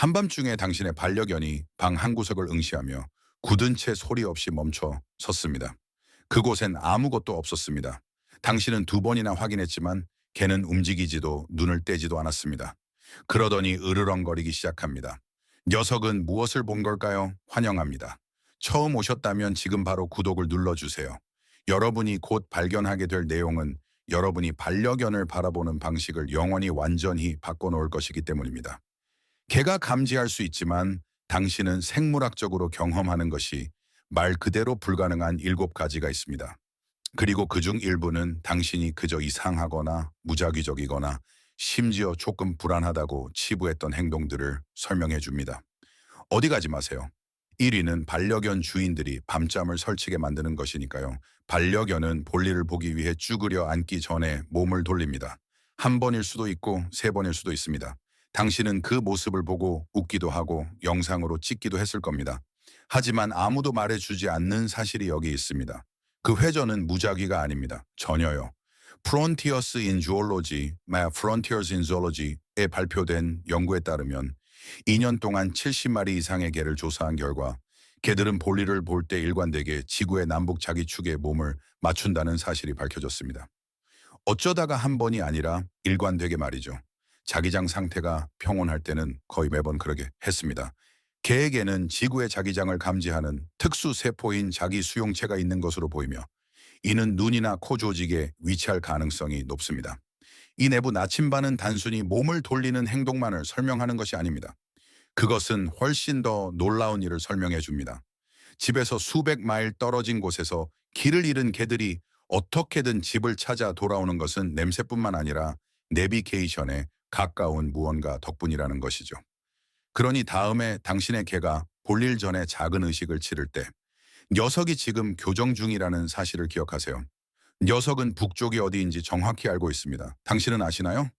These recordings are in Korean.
한밤중에 당신의 반려견이 방 한 구석을 응시하며 굳은 채 소리 없이 멈춰 섰습니다. 그곳엔 아무것도 없었습니다. 당신은 두 번이나 확인했지만 개는 움직이지도 눈을 떼지도 않았습니다. 그러더니 으르렁거리기 시작합니다. 녀석은 무엇을 본 걸까요? 환영합니다. 처음 오셨다면 지금 바로 구독을 눌러주세요. 여러분이 곧 발견하게 될 내용은 여러분이 반려견을 바라보는 방식을 영원히 완전히 바꿔놓을 것이기 때문입니다. 개가 감지할 수 있지만 당신은 생물학적으로 경험하는 것이 말 그대로 불가능한 7가지가 있습니다. 그리고 그중 일부는 당신이 그저 이상하거나 무작위적이거나 심지어 조금 불안하다고 치부했던 행동들을 설명해 줍니다. 어디 가지 마세요. 1위는 반려견 주인들이 밤잠을 설치게 만드는 것이니까요. 반려견은 볼일을 보기 위해 쭈그려 앉기 전에 몸을 돌립니다. 한 번일 수도 있고 3번일 수도 있습니다. 당신은 그 모습을 보고 웃기도 하고 영상으로 찍기도 했을 겁니다. 하지만 아무도 말해주지 않는 사실이 여기 있습니다. 그 회전은 무작위가 아닙니다. 전혀요. Frontiers in Zoology, Frontiers in Zoology에 발표된 연구에 따르면 2년 동안 70마리 이상의 개를 조사한 결과 개들은 볼일을 볼 때 일관되게 지구의 남북 자기축에 몸을 맞춘다는 사실이 밝혀졌습니다. 어쩌다가 한 번이 아니라 일관되게 말이죠. 자기장 상태가 평온할 때는 거의 매번 그러게 했습니다. 개에게는 지구의 자기장을 감지하는 특수 세포인 자기 수용체가 있는 것으로 보이며 이는 눈이나 코 조직에 위치할 가능성이 높습니다. 이 내부 나침반은 단순히 몸을 돌리는 행동만을 설명하는 것이 아닙니다. 그것은 훨씬 더 놀라운 일을 설명해 줍니다. 집에서 수백 마일 떨어진 곳에서 길을 잃은 개들이 어떻게든 집을 찾아 돌아오는 것은 냄새뿐만 아니라 내비게이션에 가까운 무언가 덕분이라는 것이죠. 그러니 다음에 당신의 개가 볼일 전에 작은 의식을 치를 때 녀석이 지금 교정 중이라는 사실을 기억하세요. 녀석은 북쪽이 어디인지 정확히 알고 있습니다. 당신은 아시나요?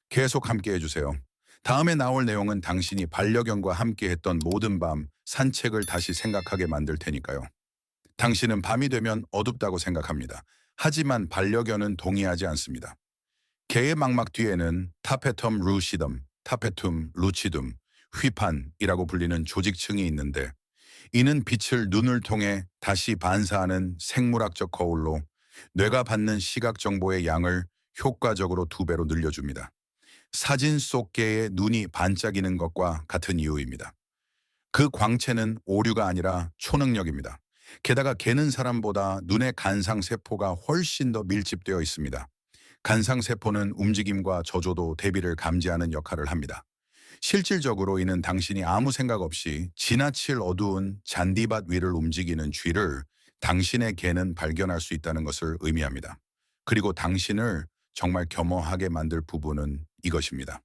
계속 함께 해주세요. 다음에 나올 내용은 당신이 반려견과 함께 했던 모든 밤 산책을 다시 생각하게 만들 테니까요. 당신은 밤이 되면 어둡다고 생각합니다. 하지만 반려견은 동의하지 않습니다. 개의 망막 뒤에는 타페텀 루시덤, 타페툼 루치둠, 휘판이라고 불리는 조직층이 있는데 이는 빛을 눈을 통해 다시 반사하는 생물학적 거울로 뇌가 받는 시각 정보의 양을 효과적으로 2배로 늘려줍니다. 사진 속 개의 눈이 반짝이는 것과 같은 이유입니다. 그 광채는 오류가 아니라 초능력입니다. 게다가 개는 사람보다 눈의 간상세포가 훨씬 더 밀집되어 있습니다. 간상세포는 움직임과 저조도 대비를 감지하는 역할을 합니다. 실질적으로 이는 당신이 아무 생각 없이 지나칠 어두운 잔디밭 위를 움직이는 쥐를 당신의 개는 발견할 수 있다는 것을 의미합니다. 그리고 당신을 정말 겸허하게 만들 부분은 이것입니다.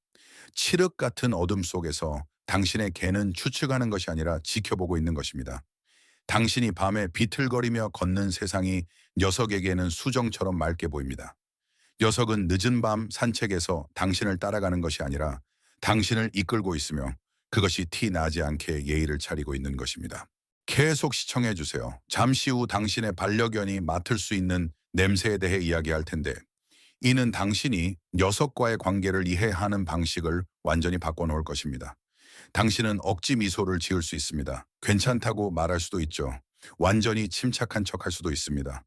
칠흑 같은 어둠 속에서 당신의 개는 추측하는 것이 아니라 지켜보고 있는 것입니다. 당신이 밤에 비틀거리며 걷는 세상이 녀석에게는 수정처럼 맑게 보입니다. 녀석은 늦은 밤 산책에서 당신을 따라가는 것이 아니라 당신을 이끌고 있으며 그것이 티 나지 않게 예의를 차리고 있는 것입니다. 계속 시청해 주세요. 잠시 후 당신의 반려견이 맡을 수 있는 냄새에 대해 이야기할 텐데 이는 당신이 녀석과의 관계를 이해하는 방식을 완전히 바꿔놓을 것입니다. 당신은 억지 미소를 지을 수 있습니다. 괜찮다고 말할 수도 있죠. 완전히 침착한 척할 수도 있습니다.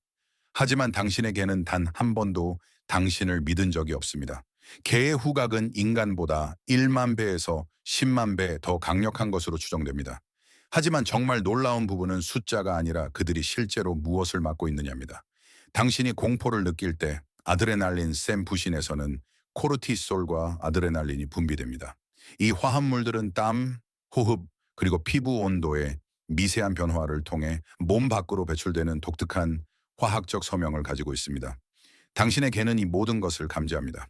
하지만 당신의 개는 단 한 번도 당신을 믿은 적이 없습니다. 개의 후각은 인간보다 1만 배에서 10만 배 더 강력한 것으로 추정됩니다. 하지만 정말 놀라운 부분은 숫자가 아니라 그들이 실제로 무엇을 맡고 있느냐입니다. 당신이 공포를 느낄 때 아드레날린 샘 부신에서는 코르티솔과 아드레날린이 분비됩니다. 이 화합물들은 땀, 호흡, 그리고 피부 온도의 미세한 변화를 통해 몸 밖으로 배출되는 독특한 화학적 서명을 가지고 있습니다. 당신의 개는 이 모든 것을 감지합니다.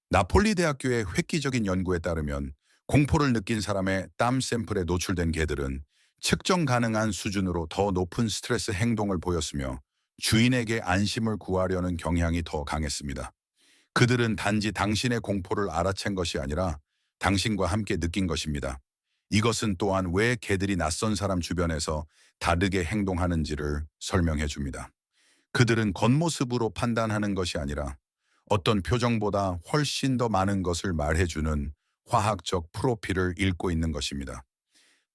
나폴리 대학교의 획기적인 연구에 따르면 공포를 느낀 사람의 땀 샘플에 노출된 개들은 측정 가능한 수준으로 더 높은 스트레스 행동을 보였으며 주인에게 안심을 구하려는 경향이 더 강했습니다. 그들은 단지 당신의 공포를 알아챈 것이 아니라 당신과 함께 느낀 것입니다. 이것은 또한 왜 개들이 낯선 사람 주변에서 다르게 행동하는지를 설명해 줍니다. 그들은 겉모습으로 판단하는 것이 아니라 어떤 표정보다 훨씬 더 많은 것을 말해주는 화학적 프로필을 읽고 있는 것입니다.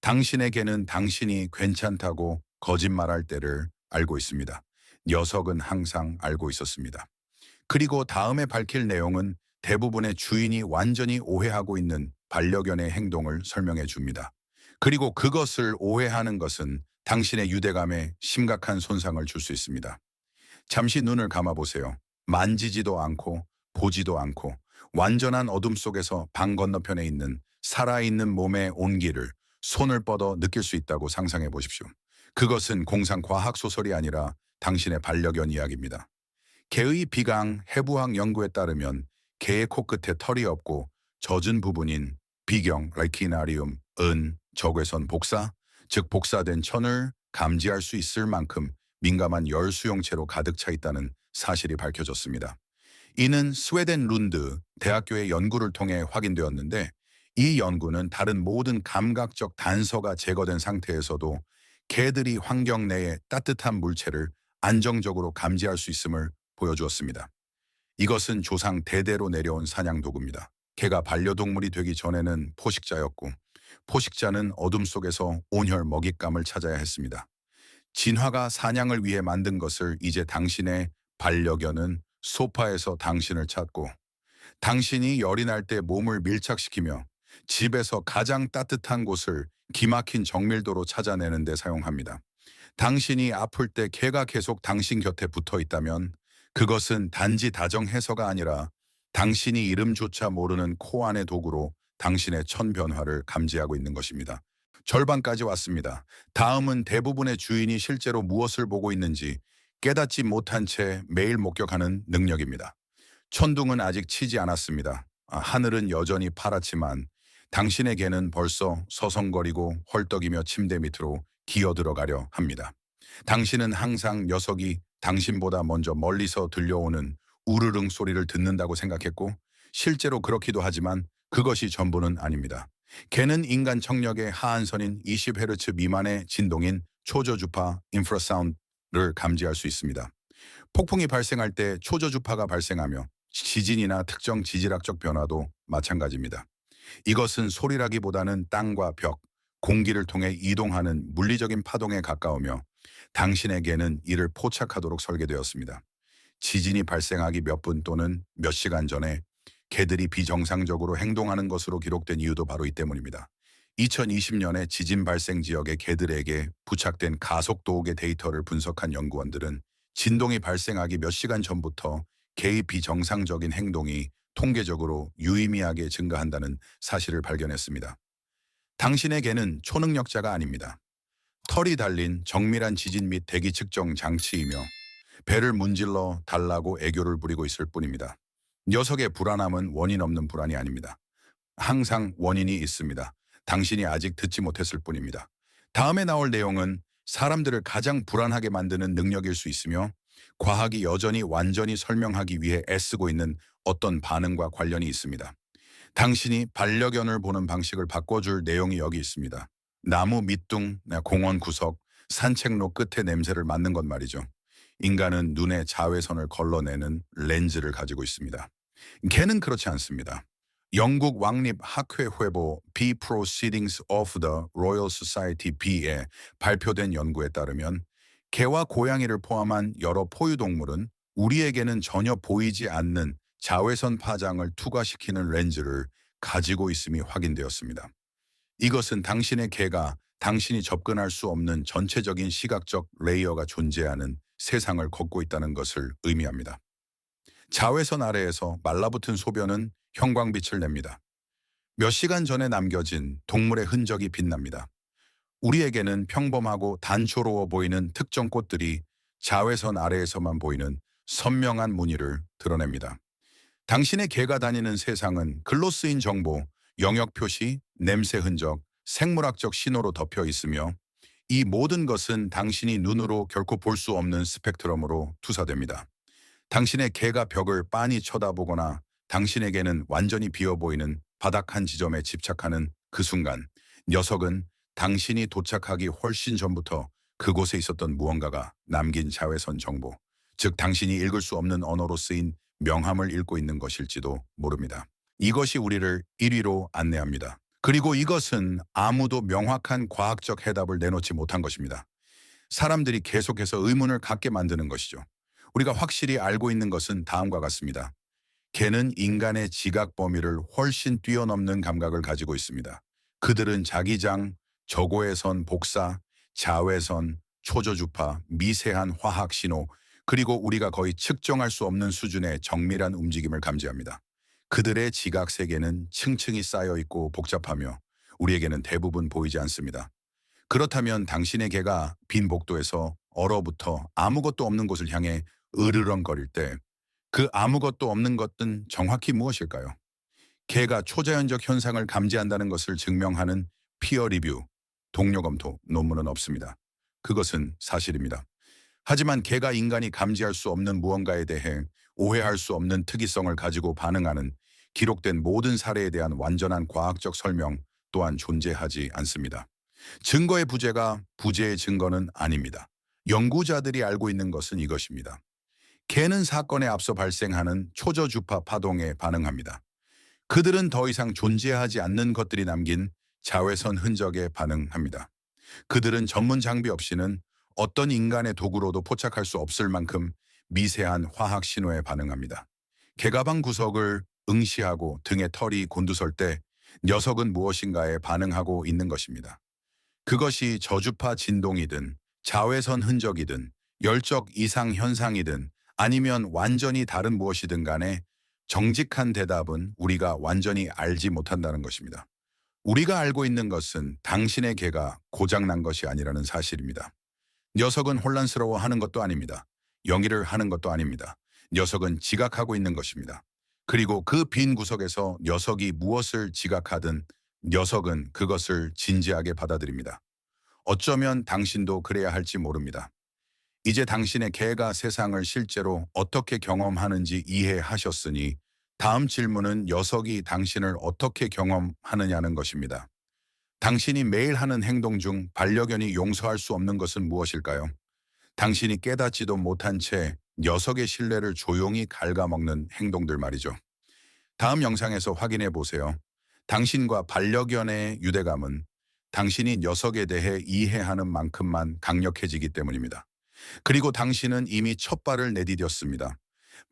당신의 개는 당신이 괜찮다고 거짓말할 때를 알고 있습니다. 녀석은 항상 알고 있었습니다. 그리고 다음에 밝힐 내용은 대부분의 주인이 완전히 오해하고 있는 반려견의 행동을 설명해 줍니다. 그리고 그것을 오해하는 것은 당신의 유대감에 심각한 손상을 줄 수 있습니다. 잠시 눈을 감아보세요. 만지지도 않고 보지도 않고 완전한 어둠 속에서 방 건너편에 있는 살아있는 몸의 온기를 손을 뻗어 느낄 수 있다고 상상해 보십시오. 그것은 공상 과학 소설이 아니라 당신의 반려견 이야기입니다. 개의 비강 해부학 연구에 따르면 개의 코끝에 털이 없고 젖은 부분인 비경, 라이키나리움, 적외선 복사, 즉 복사된 천을 감지할 수 있을 만큼 민감한 열 수용체로 가득 차 있다는 사실이 밝혀졌습니다. 이는 스웨덴 룬드 대학교의 연구를 통해 확인되었는데 이 연구는 다른 모든 감각적 단서가 제거된 상태에서도 개들이 환경 내의 따뜻한 물체를 안정적으로 감지할 수 있음을 보여주었습니다. 이것은 조상 대대로 내려온 사냥 도구입니다. 개가 반려동물이 되기 전에는 포식자였고 포식자는 어둠 속에서 온혈 먹잇감을 찾아야 했습니다. 진화가 사냥을 위해 만든 것을 이제 당신의 반려견은 소파에서 당신을 찾고 당신이 열이 날 때 몸을 밀착시키며 집에서 가장 따뜻한 곳을 기막힌 정밀도로 찾아내는 데 사용합니다. 당신이 아플 때 개가 계속 당신 곁에 붙어 있다면 그것은 단지 다정해서가 아니라 당신이 이름조차 모르는 코 안의 도구로 당신의 천 변화를 감지하고 있는 것입니다. 절반까지 왔습니다. 다음은 대부분의 주인이 실제로 무엇을 보고 있는지 깨닫지 못한 채 매일 목격하는 능력입니다. 천둥은 아직 치지 않았습니다. 하늘은 여전히 파랗지만 당신의 개는 벌써 서성거리고 헐떡이며 침대 밑으로 기어들어가려 합니다. 당신은 항상 녀석이 당신보다 먼저 멀리서 들려오는 우르릉 소리를 듣는다고 생각했고 실제로 그렇기도 하지만 그것이 전부는 아닙니다. 개는 인간 청력의 하한선인 20Hz 미만의 진동인 초저주파 인프라사운드를 감지할 수 있습니다. 폭풍이 발생할 때 초저주파가 발생하며 지진이나 특정 지질학적 변화도 마찬가지입니다. 이것은 소리라기보다는 땅과 벽, 공기를 통해 이동하는 물리적인 파동에 가까우며 당신에게는 이를 포착하도록 설계되었습니다. 지진이 발생하기 몇 분 또는 몇 시간 전에 개들이 비정상적으로 행동하는 것으로 기록된 이유도 바로 이 때문입니다. 2020년에 지진 발생 지역의 개들에게 부착된 가속 도옥의 데이터를 분석한 연구원들은 진동이 발생하기 몇 시간 전부터 개의 비정상적인 행동이 통계적으로 유의미하게 증가한다는 사실을 발견했습니다. 당신의 개는 초능력자가 아닙니다. 털이 달린 정밀한 지진 및 대기 측정 장치이며 배를 문질러 달라고 애교를 부리고 있을 뿐입니다. 녀석의 불안함은 원인 없는 불안이 아닙니다. 항상 원인이 있습니다. 당신이 아직 듣지 못했을 뿐입니다. 다음에 나올 내용은 사람들을 가장 불안하게 만드는 능력일 수 있으며 과학이 여전히 완전히 설명하기 위해 애쓰고 있는 어떤 반응과 관련이 있습니다. 당신이 반려견을 보는 방식을 바꿔줄 내용이 여기 있습니다. 나무 밑둥, 공원 구석, 산책로 끝에 냄새를 맡는 것 말이죠. 인간은 눈에 자외선을 걸러내는 렌즈를 가지고 있습니다. 개는 그렇지 않습니다. 영국 왕립 학회 회보 B Proceedings of the Royal Society B에 발표된 연구에 따르면 개와 고양이를 포함한 여러 포유동물은 우리에게는 전혀 보이지 않는 자외선 파장을 투과시키는 렌즈를 가지고 있음이 확인되었습니다. 이것은 당신의 개가 당신이 접근할 수 없는 전체적인 시각적 레이어가 존재하는 세상을 걷고 있다는 것을 의미합니다. 자외선 아래에서 말라붙은 소변은 형광빛을 냅니다. 몇 시간 전에 남겨진 동물의 흔적이 빛납니다. 우리에게는 평범하고 단초로워 보이는 특정 꽃들이 자외선 아래에서만 보이는 선명한 무늬를 드러냅니다. 당신의 개가 다니는 세상은 글로 쓰인 정보, 영역 표시, 냄새 흔적, 생물학적 신호로 덮여 있으며 이 모든 것은 당신이 눈으로 결코 볼 수 없는 스펙트럼으로 투사됩니다. 당신의 개가 벽을 빤히 쳐다보거나 당신에게는 완전히 비어 보이는 바닥 한 지점에 집착하는 그 순간 녀석은 당신이 도착하기 훨씬 전부터 그곳에 있었던 무언가가 남긴 자외선 정보, 즉 당신이 읽을 수 없는 언어로 쓰인 명함을 읽고 있는 것일지도 모릅니다. 이것이 우리를 1위로 안내합니다. 그리고 이것은 아무도 명확한 과학적 해답을 내놓지 못한 것입니다. 사람들이 계속해서 의문을 갖게 만드는 것이죠. 우리가 확실히 알고 있는 것은 다음과 같습니다. 개는 인간의 지각 범위를 훨씬 뛰어넘는 감각을 가지고 있습니다. 그들은 자기장, 저고해선 복사, 자외선, 초저주파, 미세한 화학 신호, 그리고 우리가 거의 측정할 수 없는 수준의 정밀한 움직임을 감지합니다. 그들의 지각 세계는 층층이 쌓여 있고 복잡하며 우리에게는 대부분 보이지 않습니다. 그렇다면 당신의 개가 빈 복도에서 얼어붙어 아무것도 없는 곳을 향해 으르렁거릴 때 그 아무것도 없는 것은 정확히 무엇일까요? 개가 초자연적 현상을 감지한다는 것을 증명하는 피어 리뷰, 동료 검토 논문은 없습니다. 그것은 사실입니다. 하지만 개가 인간이 감지할 수 없는 무언가에 대해 오해할 수 없는 특이성을 가지고 반응하는 기록된 모든 사례에 대한 완전한 과학적 설명 또한 존재하지 않습니다. 증거의 부재가 부재의 증거는 아닙니다. 연구자들이 알고 있는 것은 이것입니다. 개는 사건에 앞서 발생하는 초저주파 파동에 반응합니다. 그들은 더 이상 존재하지 않는 것들이 남긴 자외선 흔적에 반응합니다. 그들은 전문 장비 없이는 어떤 인간의 도구로도 포착할 수 없을 만큼 미세한 화학 신호에 반응합니다. 개가방 구석을 응시하고 등에 털이 곤두설 때 녀석은 무엇인가에 반응하고 있는 것입니다. 그것이 저주파 진동이든 자외선 흔적이든 열적 이상 현상이든 아니면 완전히 다른 무엇이든 간에 정직한 대답은 우리가 완전히 알지 못한다는 것입니다. 우리가 알고 있는 것은 당신의 개가 고장난 것이 아니라는 사실입니다. 녀석은 혼란스러워하는 것도 아닙니다. 영위를 하는 것도 아닙니다. 녀석은 지각하고 있는 것입니다. 그리고 그 빈 구석에서 녀석이 무엇을 지각하든 녀석은 그것을 진지하게 받아들입니다. 어쩌면 당신도 그래야 할지 모릅니다. 이제 당신의 개가 세상을 실제로 어떻게 경험하는지 이해하셨으니 다음 질문은 녀석이 당신을 어떻게 경험하느냐는 것입니다. 당신이 매일 하는 행동 중 반려견이 용서할 수 없는 것은 무엇일까요? 당신이 깨닫지도 못한 채 녀석의 신뢰를 조용히 갉아먹는 행동들 말이죠. 다음 영상에서 확인해 보세요. 당신과 반려견의 유대감은 당신이 녀석에 대해 이해하는 만큼만 강력해지기 때문입니다. 그리고 당신은 이미 첫 발을 내디뎠습니다.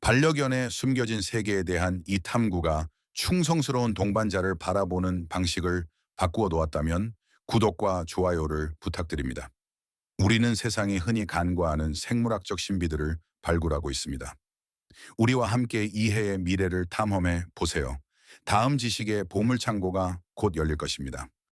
반려견의 숨겨진 세계에 대한 이 탐구가 충성스러운 동반자를 바라보는 방식을 바꾸어 놓았다면 구독과 좋아요를 부탁드립니다. 우리는 세상이 흔히 간과하는 생물학적 신비들을 발굴하고 있습니다. 우리와 함께 이해의 미래를 탐험해 보세요. 다음 지식의 보물창고가 곧 열릴 것입니다.